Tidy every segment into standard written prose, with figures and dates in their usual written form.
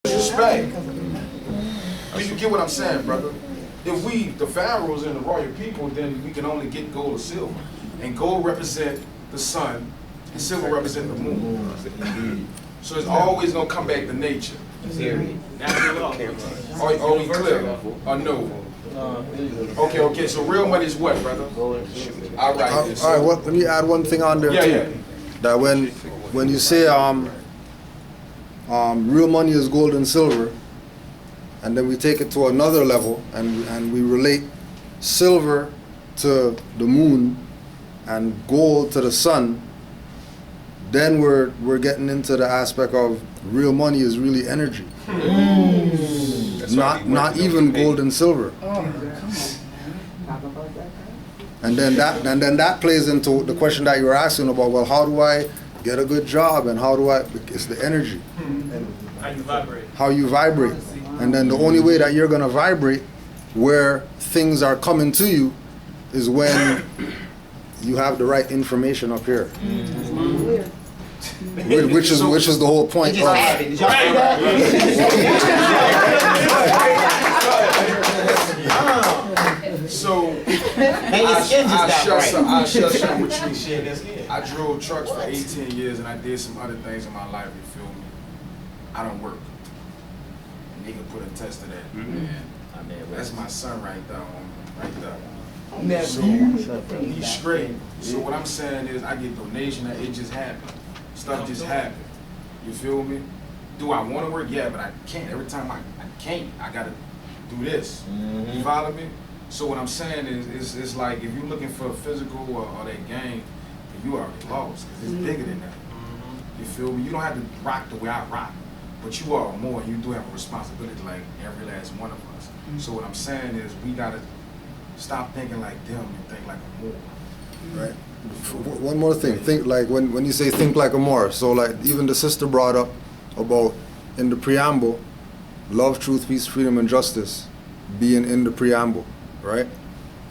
Respect. You get what I'm saying, brother? If we, the pharaohs and the royal people, then we can only get gold or silver. And gold represent the sun, and silver represent the moon. So it's always gonna come back to nature. Are we clear? Or no? Okay, so real money is what, brother? All right, well, let me add one thing on there too. Yeah. That when you say real money is gold and silver, and then we take it to another level and we relate silver to the moon and gold to the sun, then we're getting into the aspect of real money is really energy. Not even gold and silver. And then that plays into the question that you were asking about, well, how do I get a good job, and how do I, it's the energy. How you vibrate. How you vibrate. And then the only way that you're gonna vibrate where things are coming to you is when you have the right information up here. Which is the whole point of So I'll share something with you. I drove trucks for 18 years and I did some other things in my life, you feel me? I don't work. And they can put a test to that. That's my son right there, right there. So he's straight. So what I'm saying is I get donation and it just happened. Stuff just happened. You feel me? Do I want to work? Yeah, but I can't. Every time I can't, I gotta do this. You follow me? So what I'm saying is it's like if you're looking for a physical or that game, you already lost, because it's bigger than that. You feel me? You don't have to rock the way I rock, but you are more, and you do have a responsibility like every last one of us. So what I'm saying is we gotta stop thinking like them and think like a Moor. right. One more thing, think like when you say think like a Moor, so like even the sister brought up about in the preamble, love, truth, peace, freedom, and justice being in the preamble, right?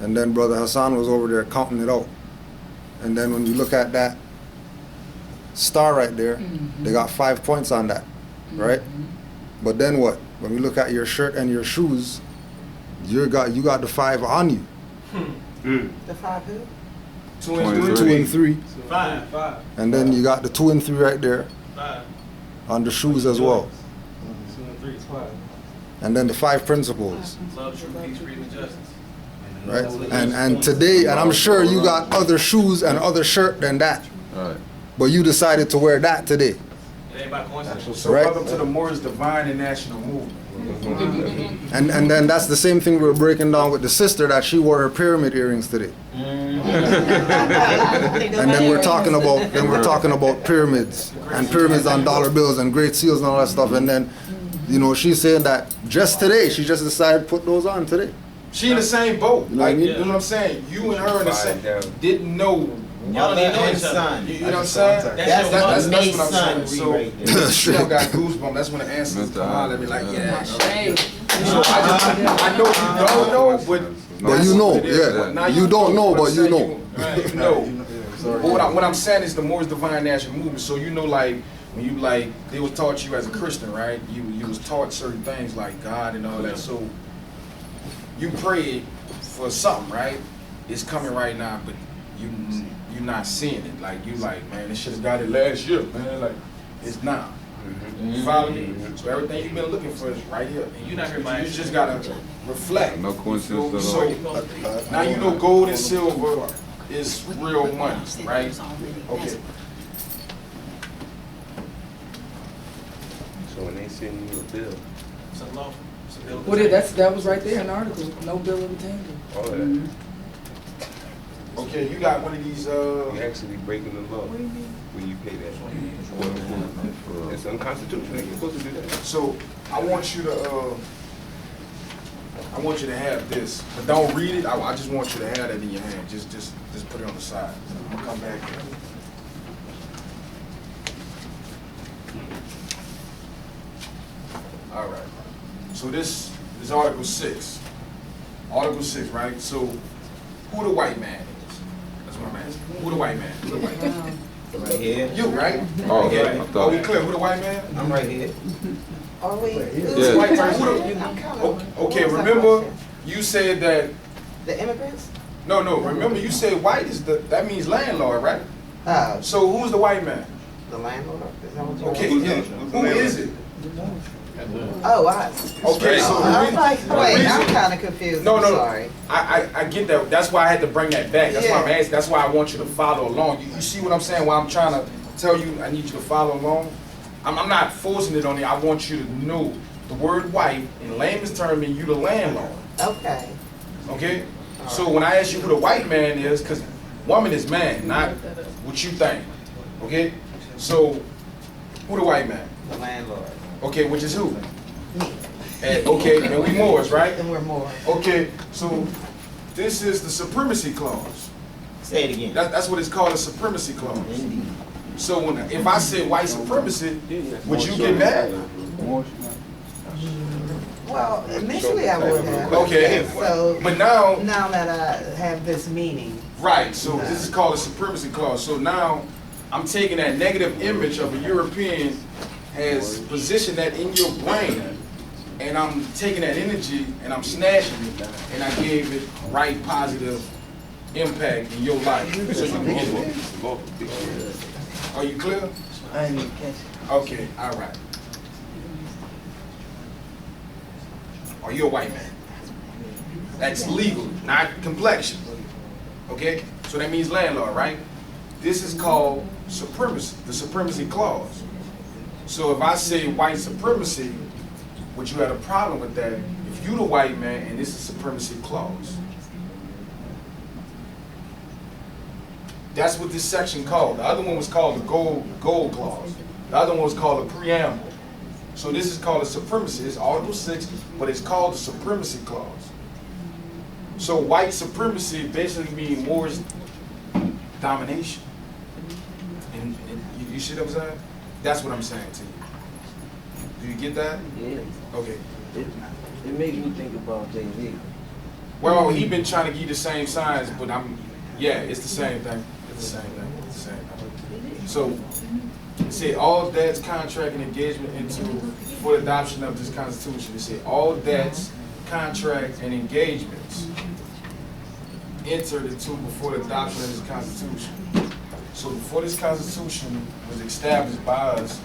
And then Brother Hassan was over there counting it out. And then when you look at that star right there, they got 5 points on that, right? But then what? When we look at your shirt and your shoes, you got the 5 on you. The 5 who? 2 and 3. 2 and 3. 5. And then you got the 2 and 3 right there 5. on the shoes as well. 2 and 3 is 5. And then the 5 principles, Love, truth, peace, freedom, and justice. right? And today, and I'm sure you got other shoes and other shirt than that. Right. But you decided to wear that today. It ain't by coincidence. So Right. welcome to the Moor's divine and national movement. And then that's the same thing we're breaking down with the sister, that she wore her pyramid earrings today. And then we're talking about pyramids and pyramids on dollar bills and great seals and all that stuff. And then, you know, she's saying that just today, she just decided to put those on today. She in the same boat. You know what I Like, mean? you know what I'm saying? You and her in the same, didn't know. Y'all didn't know each other. son. You know what I'm saying? That's your That's mother. what I'm saying. So, Right there. still got goosebumps. That's when the answers come out and be like, yeah. Shame. So I know you don't know, But you know, what it is. yeah. But now You don't know, what but I'm you saying, know. You know. But what I'm saying is the Moor's divine national movement. So you know, like when you like they was taught you as a Christian, right? You was taught certain things like God and all that. So you prayed for something, right? It's coming right now, but you're not seeing it. Like you like, man, this should have got it last year, man. Like it's now. You follow me? So everything you've been looking for is right here. And You not hear my you just gotta reflect. No coincidence So at all. now you know gold and silver is real money, right? Okay. So when they send you a bill, It's a law. It's a bill of Well, attainder. that was right there in the article. No bill of attainder. all that, Okay, you got one of these you're actually breaking the law when you pay that. Quote unquote. It's unconstitutional. You're supposed to do that. So I want you to have this, but don't read it. I just want you to have that in your hand. Just put it on the side. I'm gonna come back here. All right. So this is Article 6. Article 6, right? So who the white man is? That's what I'm asking. Who the white man? Who the white man? Right here. You, right? Oh, Yeah. I thought- Are we clear? Who the white man? I'm right here. Are we? Yeah. White person. I'm kinda- Okay, what was that remember question? you said that, The immigrants? no, remember you said white is that means landlord, right? So who's the white man? The landlord? Is that what you're Okay, asking? yeah, who is it? Oh, Okay, so the I'm reason- like, the wait, reason- I'm kinda confused, No, I'm no, sorry. I get that. That's why I had to bring that back. That's why I'm Yeah. asking. That's why I want you to follow along. You see what I'm saying? Why I'm trying to tell you I need you to follow along. I'm not forcing it on you. I want you to know the word white in layman's term means you the landlord. Okay. Okay? So when I ask you who the white man is, because woman is man, not what you think. Okay? So who the white man? The landlord. Okay, which is who? Me. Okay, and we Moors, right? And we're more. Okay, so this is the supremacy clause. Say it again. That's what it's called, a supremacy clause. Indeed. So if I said white supremacy, would you get mad? Well, initially I would have. Okay, So but now, now that I have this meaning, right, so this is called a supremacy clause. So now I'm taking that negative image of a European, has positioned that in your brain, and I'm taking that energy and I'm snatching it, and I gave it right positive impact in your life. So you can get it. Are you clear? I didn't even catch it. Okay, all right. Are you a white man? That's legal, not complexion. Okay? So that means landlord, right? This is called supremacy, the supremacy clause. So if I say white supremacy, would you have a problem with that if you the white man and this is supremacy clause? That's what this section called. The other one was called the gold clause. The other one was called the preamble. So this is called a supremacy. It's Article 6, but it's called the supremacy clause. So white supremacy basically means Moor's domination. And you see what I'm saying? That's what I'm saying to you. Do you get that? Yeah. Okay. It makes me think about Jay-Z. Well, he been trying to give you the same signs, but yeah, it's the same thing. It's the same thing. It's the same thing. So, say all debts, contract, and engagement into for the adoption of this Constitution. It say all debts, contract, and engagements entered into before the adoption of this Constitution. So before this Constitution was established by us,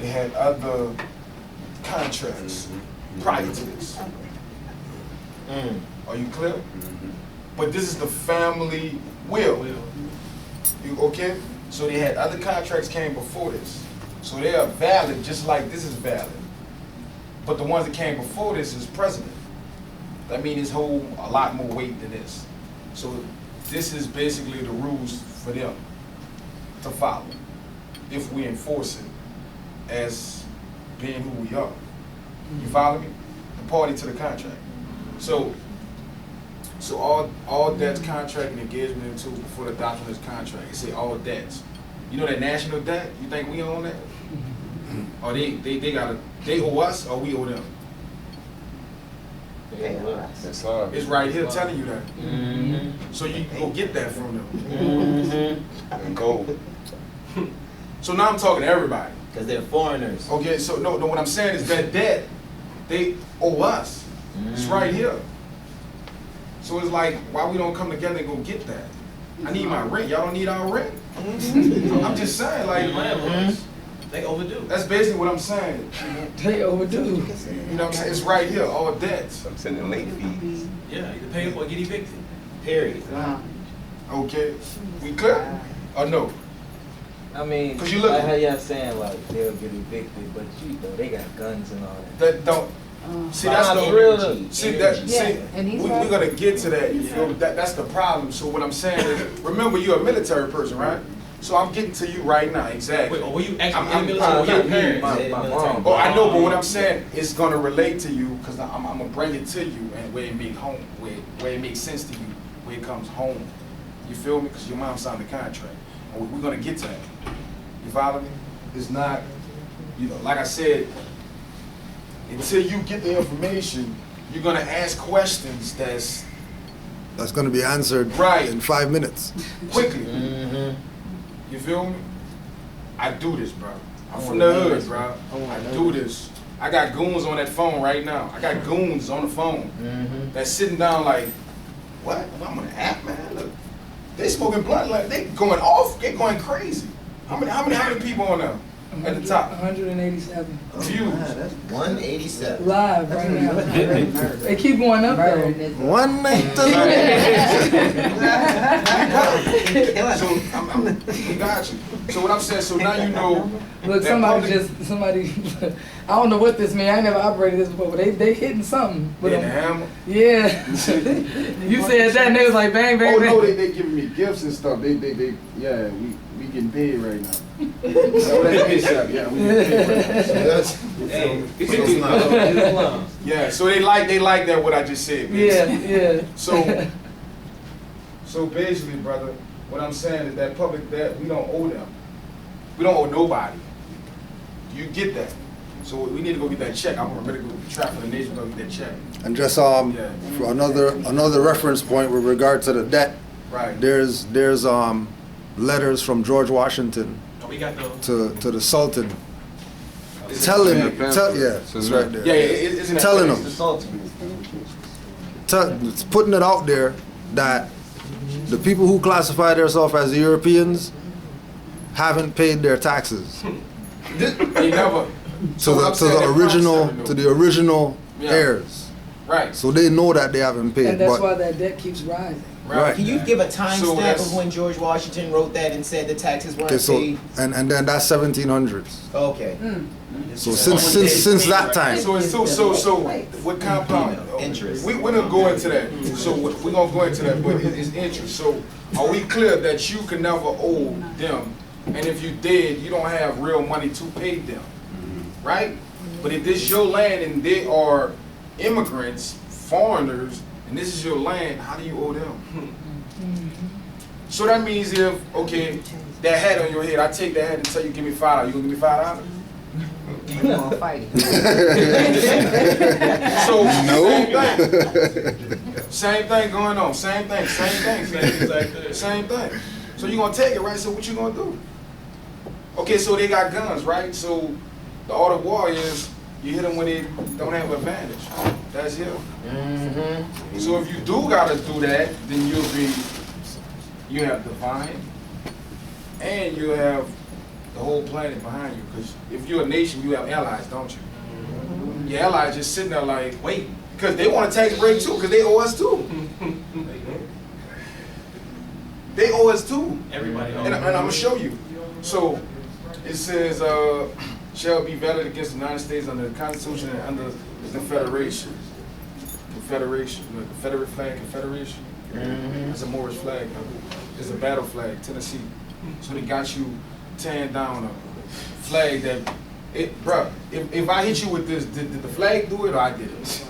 they had other contracts prior to this. Are you clear? But this is the family will. You okay? So they had other contracts came before this. So they are valid just like this is valid. But the ones that came before this is precedent. That means it's hold a lot more weight than this. So this is basically the rules for them to follow if we enforce it as being who we are. You follow me? The party to the contract. So all debts, contract, and engagement into before the adoption of this contract. It say all debts. You know that national debt? You think we own that? Or they owe us or we owe them? That's hard. It's right here telling you that. So you can go get that from them. And gold. So now I'm talking to everybody. Because they're foreigners. Okay, so no, what I'm saying is that debt, they owe us. It's right here. So it's like, why we don't come together and go get that? I need my rent. Y'all don't need our rent? I'm just saying, like, Landlords, they overdue. that's basically what I'm saying. They overdue. You know what I'm saying? It's right here, all debts. I'm sending late fees. Yeah, either pay up or get evicted. Period. Okay, we clear? Or no? I mean, 'Cause you look- like how y'all saying, like, they'll get evicted, but you know, they got guns and all that. That don't. See, that's Nah, the for real though. See that? Yeah, See, and he's we're right. gonna get to that. You know, that's the problem. So what I'm saying is, remember, you're a military person, right? So I'm getting to you right now, exactly. Wait, or were you I'm- actually I'm- in the military or your not me, parents? my in the military? mom. Oh, I know, but what I'm saying is gonna relate to you because I'm gonna bring it to you and where it make home, where it makes sense to you, where it comes home. You feel me? Because your mom signed the contract. And we're gonna get to that. You follow me? It's not, you know, like I said, until you get the information, you're gonna ask questions that's That's going to be answered Right. in 5 minutes. quickly. You feel me? I do this, bro. I'm from the hood, bro. I do this. I got goons on that phone right now. I got goons on the phone that's sitting down like, what? I'm on the app, man. Look, they smoking blunt, like they going off, they going crazy. How many people on there at the top? 187. Views. 187. Live right now. They keep going up though. 187. So I'm got you. So what I'm saying, so now you know. Look, that somebody, I don't know what this means. I ain't never operated this before, but they hitting something. With Hitting the them. hammer. Yeah. You said that and they was like bang, bang, Oh bang. no, they giving me gifts and stuff. They yeah, we getting paid right now. So that is, yeah, we getting paid right now. So yeah, so they like that what I just said. Basically. Yeah. So basically, brother, what I'm saying is that public debt, we don't owe them. We don't owe nobody. You get that. So we need to go get that check. I'm ready to go trap for the nation, go get that check. And just for another reference point with regard to the debt, Right. there's letters from George Washington Oh, we got those. to the Sultan telling Yeah, it's right there. Yeah, isn't that Telling crazy? them. The Sultan. It's putting it out there that the people who classify themselves as Europeans haven't paid their taxes They never. to the original Yeah. heirs. Right. So they know that they haven't paid. And that's but why that debt keeps rising. Right. Can you give a So timestamp that's- of when George Washington wrote that and said the taxes weren't okay, so paid? and then that's 1700s. Okay. So since that time. So it's so what compound? Interest. We're gonna go into that. So we're gonna go into that, but it's interest. So are we clear that you can never owe them, and if you did, you don't have real money to pay them, right? But if this is your land and they are immigrants, foreigners, and this is your land, how do you owe them? So that means if that hat on your head, I take that hat and tell you give me $5, you gonna give me $5? So same thing going on. Same thing. So you gonna take it, right? So what you gonna do? Okay, so they got guns, right? So the art of war is you hit them when they don't have advantage. That's it. So if you do gotta do that, then you have divine, and you have the whole planet behind you. Because if you're a nation, you have allies, don't you? Your allies just sitting there like, wait, because they want a tax break too, because they owe us too. They owe us too. Everybody And I'm gonna show you. So it says, shall be valid against the United States under the Constitution and under the Confederation. Confederation, the Confederate flag, Confederation. It's a Moorish flag. It's a battle flag, Tennessee. So they got you tearing down a flag that, bruh, if I hit you with this, did the flag do it or I did it?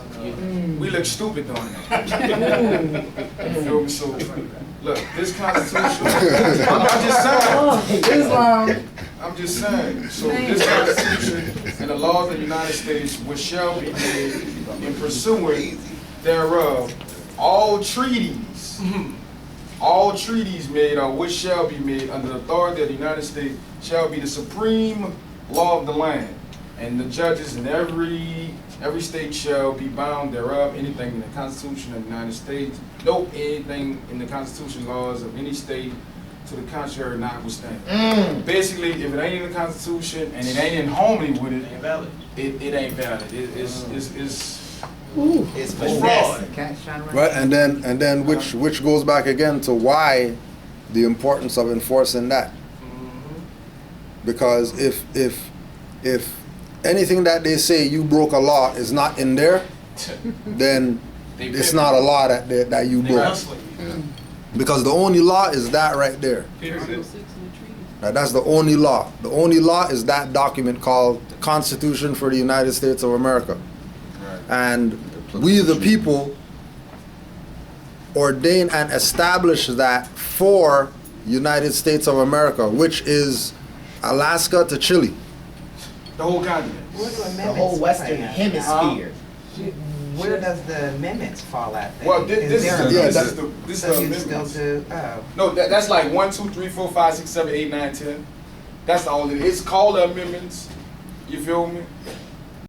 We look stupid doing that. You feel me? So, look, this Constitution, I'm just saying. Islam. I'm just saying. So this Constitution and the laws of the United States, which shall be made in pursuance thereof, all treaties made or which shall be made under the authority of the United States shall be the supreme law of the land, and the judges in every state shall be bound thereof. Anything in the Constitution of the United States, anything in the Constitution laws of any state to the contrary notwithstanding. Basically, if it ain't in the Constitution and it ain't in harmony with it, Ain't valid. it ain't valid. It's fraud. Right, and then which goes back again to why the importance of enforcing that. Because if anything that they say you broke a law is not in there, then it's not a law that you They broke. hustling you. Because the only law is that right there. Period. Now, that's the only law. The only law is that document called the Constitution for the United States of America. And we the people ordain and establish that for United States of America, which is Alaska to Chile. the whole continent. Where do The amendments whole Western fall at? Hemisphere. Where does the amendments fall at? then? Well, this Is there a- is Yeah, this that- is the this So is the you still amendments. do, oh. No, that's like 1, 2, 3, 4, 5, 6, 7, 8, 9, 10. That's all it is. It's called the amendments. You feel me?